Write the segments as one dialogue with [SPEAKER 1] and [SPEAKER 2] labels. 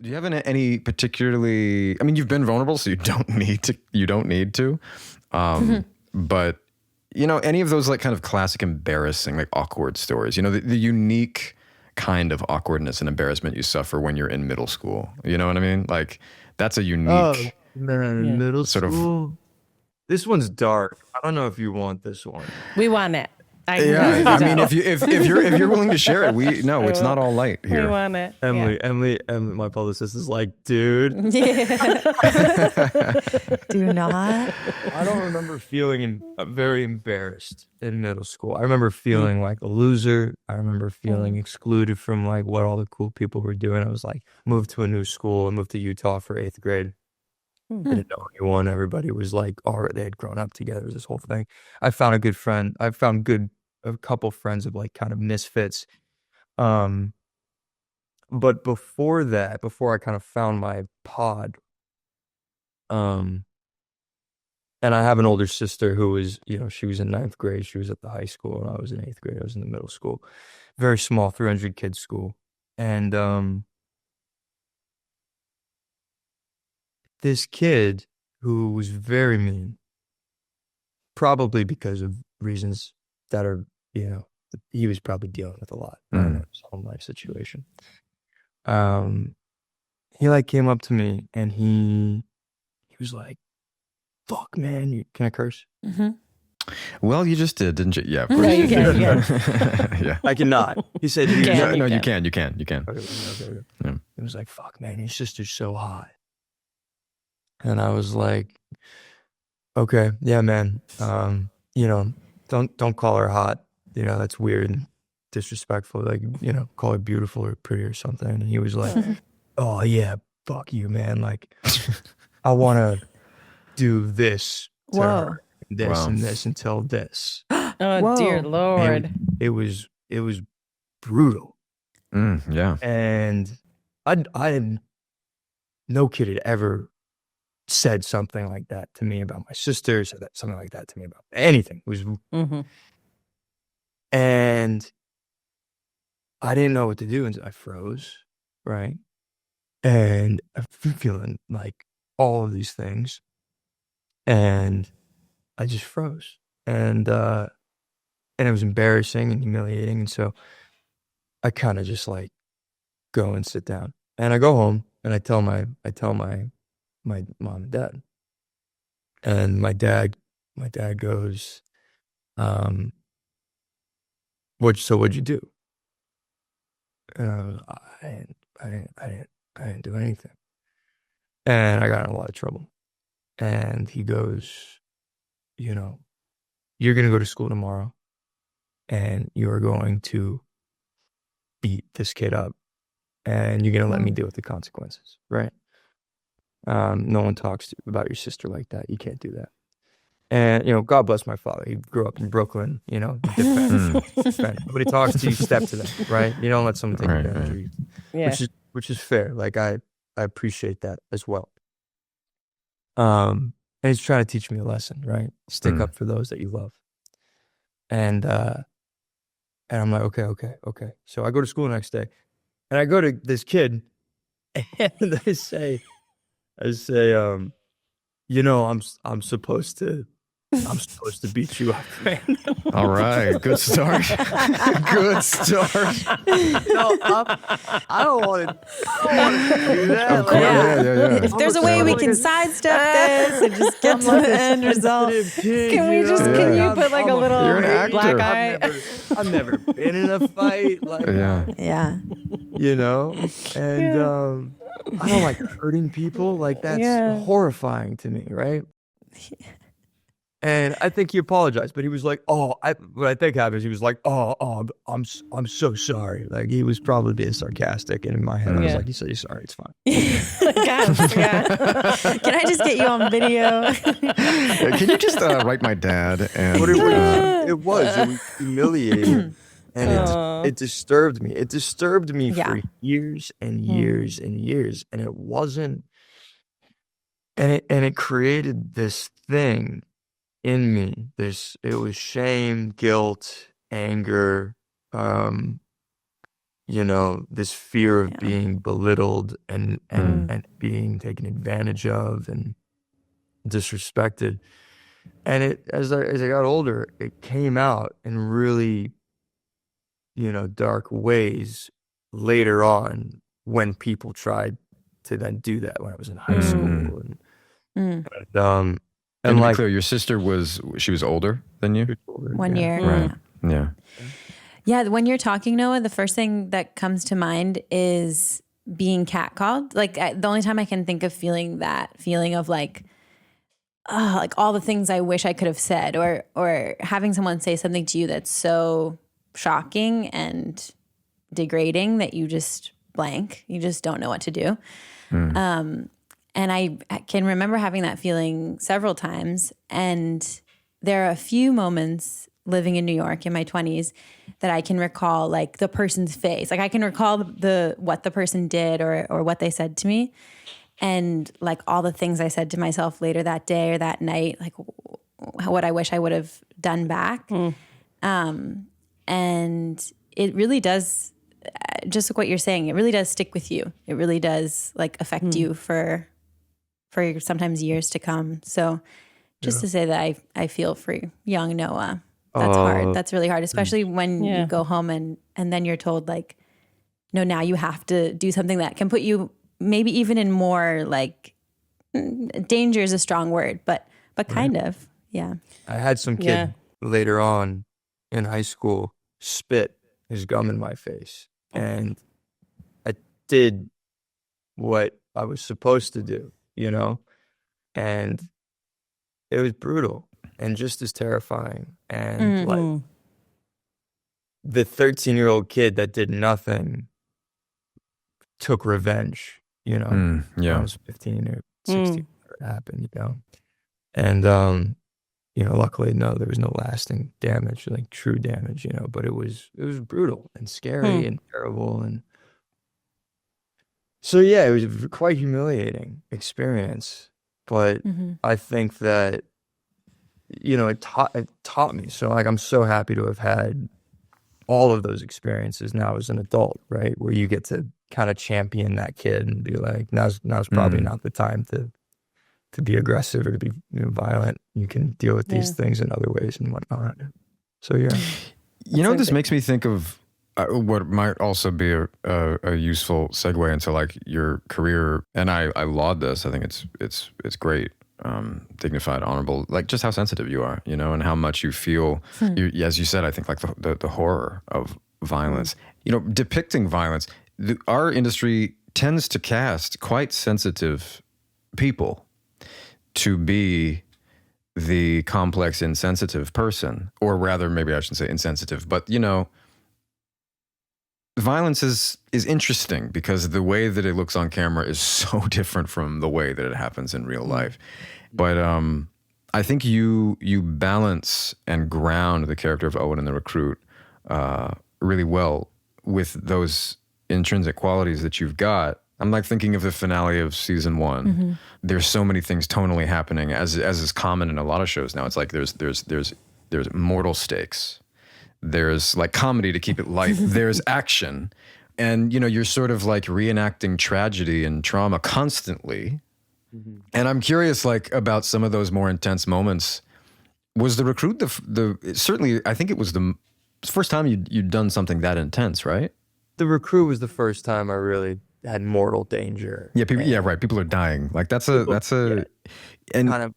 [SPEAKER 1] Do you have any particularly? I mean, you've been vulnerable, so you don't need to. You don't need to. But any of those like kind of classic embarrassing, like awkward stories. The unique kind of awkwardness and embarrassment you suffer when you're in middle school. You know what I mean? Like that's a unique.
[SPEAKER 2] Man, middle
[SPEAKER 1] sort of.
[SPEAKER 2] school. This one's dark. I don't know if you want this one.
[SPEAKER 3] We want it.
[SPEAKER 1] Yeah, I mean, if you're willing to share it, it's not all light here.
[SPEAKER 3] We want it.
[SPEAKER 2] Emily, my publicist is like, dude.
[SPEAKER 3] Yeah.
[SPEAKER 4] Do not.
[SPEAKER 2] I don't remember feeling very embarrassed in middle school. I remember feeling like a loser. I remember feeling excluded from like what all the cool people were doing. I was like, moved to a new school. I moved to Utah for 8th grade. Didn't know anyone. Everybody was like, they had grown up together. It was this whole thing. I found a good friend. I found a couple friends of like kind of misfits. But before I kind of found my pod, and I have an older sister who was, she was in 9th grade. She was at the high school and I was in 8th grade. I was in the middle school, very small, 300 kids school. And, this kid who was very mean, probably because of reasons that are, he was probably dealing with a lot. I don't know, his home life situation. He like came up to me and he was like, "Fuck, man, can I curse?"
[SPEAKER 3] Mm-hmm.
[SPEAKER 1] Well, you just did, didn't you? Yeah, of course.
[SPEAKER 3] No, you can.
[SPEAKER 1] Yeah.
[SPEAKER 2] I cannot. He said,
[SPEAKER 1] You can.
[SPEAKER 3] You
[SPEAKER 1] You
[SPEAKER 3] can.
[SPEAKER 1] can.
[SPEAKER 2] Okay.
[SPEAKER 1] Yeah.
[SPEAKER 2] He was like, "Fuck, man, your sister's so hot." And I was like, "Okay, yeah, man. Don't call her hot. That's weird and disrespectful. Like, call her beautiful or pretty or something." And he was like, "Oh yeah, fuck you, man. Like, I want to do this to her, this and this until this."
[SPEAKER 3] Oh, dear Lord.
[SPEAKER 2] And it was brutal.
[SPEAKER 1] Yeah.
[SPEAKER 2] And I no kid had ever said something like that to me about my sister, something like that to me about anything. It was, and I didn't know what to do, and I froze, right? And I'm feeling like all of these things, and I just froze, and it was embarrassing and humiliating, and so I kind of just like go and sit down, and I go home, and I tell my mom and dad, and my dad goes, what'd you do? And I was, I didn't do anything, and I got in a lot of trouble. And he goes, you're gonna go to school tomorrow, and you are going to beat this kid up, and you're gonna let me deal with the consequences, right? No one talks about your sister like that. You can't do that. And, God bless my father. He grew up in Brooklyn, defend. Nobody talks to you, step to them, right? You don't let someone take advantage of you. Yeah. Which is fair. Like, I appreciate that as well. And he's trying to teach me a lesson, right? Stick up for those that you love. And I'm like, okay. So I go to school the next day, and I go to this kid, and I say, I'm supposed to beat you up, man.
[SPEAKER 1] All right, good start. Good start.
[SPEAKER 2] No, I don't want to do that.
[SPEAKER 1] Of course, yeah.
[SPEAKER 3] If there's a way we can sidestep this and just get to the end result, can you put like a little black eye?
[SPEAKER 2] I've never been in a fight, like,
[SPEAKER 4] Yeah.
[SPEAKER 2] and I don't like hurting people. Like, that's horrifying to me, right? And I think he apologized, but he was like, what I think happened is he was like, I'm so sorry. Like, he was probably being sarcastic, and in my head I was like, you said you're sorry, it's fine.
[SPEAKER 3] Can I just get you on video?
[SPEAKER 1] Can you just write my dad? And
[SPEAKER 2] it was humiliating, and it disturbed me. It disturbed me for years and years and years, and it wasn't, and it created this thing in me. It was shame, guilt, anger, this fear of being belittled and being taken advantage of and disrespected. And as I got older, it came out in really, dark ways later on when people tried to then do that when I was in high school. And
[SPEAKER 1] to be clear, your sister was older than you?
[SPEAKER 3] 1 year.
[SPEAKER 1] Right. Yeah.
[SPEAKER 3] Yeah, when you're talking, Noah, the first thing that comes to mind is being catcalled. Like the only time I can think of feeling that feeling of like all the things I wish I could have said, or having someone say something to you that's so shocking and degrading that you just blank. You just don't know what to do. And I can remember having that feeling several times. And there are a few moments living in New York in my 20s that I can recall, like the person's face. Like I can recall what the person did or what they said to me. And like all the things I said to myself later that day or that night, like what I wish I would have done back. And it really does, just like what you're saying, it really does stick with you. It really does like affect you for sometimes years to come. So just to say that I feel for young Noah. That's hard. That's really hard, especially when you go home and then you're told like, no, now you have to do something that can put you maybe even in more like danger is a strong word, but kind of, yeah.
[SPEAKER 2] I had some kid later on in high school spit his gum in my face, and I did what I was supposed to do, and it was brutal and just as terrifying. And like the 13-year-old kid that did nothing took revenge, when I was 15 or 16 it happened, and luckily there was no lasting damage, like true damage, but it was brutal and scary and terrible. And so it was a quite humiliating experience, but I think that it taught me. So like I'm so happy to have had all of those experiences now as an adult, right? Where you get to kind of champion that kid and be like, now's probably not the time to be aggressive or to be violent. You can deal with these things in other ways and whatnot. So
[SPEAKER 1] this makes me think of what might also be a useful segue into like your career. And I laud this. I think it's great. Dignified, honorable, like just how sensitive you are, and how much you feel, as you said, I think like the horror of violence, depicting violence. Our industry tends to cast quite sensitive people to be the complex, insensitive person, or rather, maybe I shouldn't say insensitive, but violence is interesting because the way that it looks on camera is so different from the way that it happens in real life. But I think you balance and ground the character of Owen in The Recruit really well with those intrinsic qualities that you've got. I'm like thinking of the finale of season 1. There's so many things tonally happening, as is common in a lot of shows now. It's like there's mortal stakes. There's like comedy to keep it light. There's action. And, you're sort of like reenacting tragedy and trauma constantly. And I'm curious like about some of those more intense moments. Was The Recruit certainly, I think it was the first time you'd done something that intense, right?
[SPEAKER 2] The Recruit was the first time I really had mortal danger.
[SPEAKER 1] Yeah, people are dying. Like that's a and
[SPEAKER 2] kind of,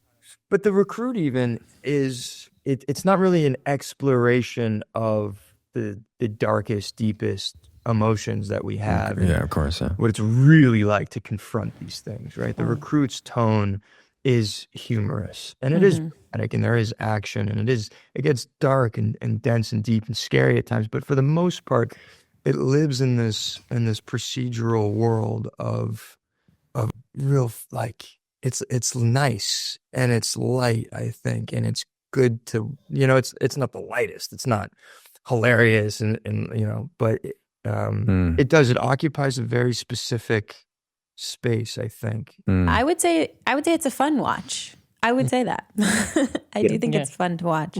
[SPEAKER 2] but The Recruit even is it's not really an exploration of the darkest, deepest emotions that we have.
[SPEAKER 1] Yeah, of course. Yeah.
[SPEAKER 2] What it's really like to confront these things, right? The Recruit's tone is humorous, and it is dramatic, and there is action, and it gets dark and dense and deep and scary at times. But for the most part, it lives in this procedural world of real, like it's nice and it's light, I think, and it's good to it's not the lightest, it's not hilarious, and but it occupies a very specific space, I think.
[SPEAKER 3] I would say it's a fun watch. I would say that. I do think it's fun to watch.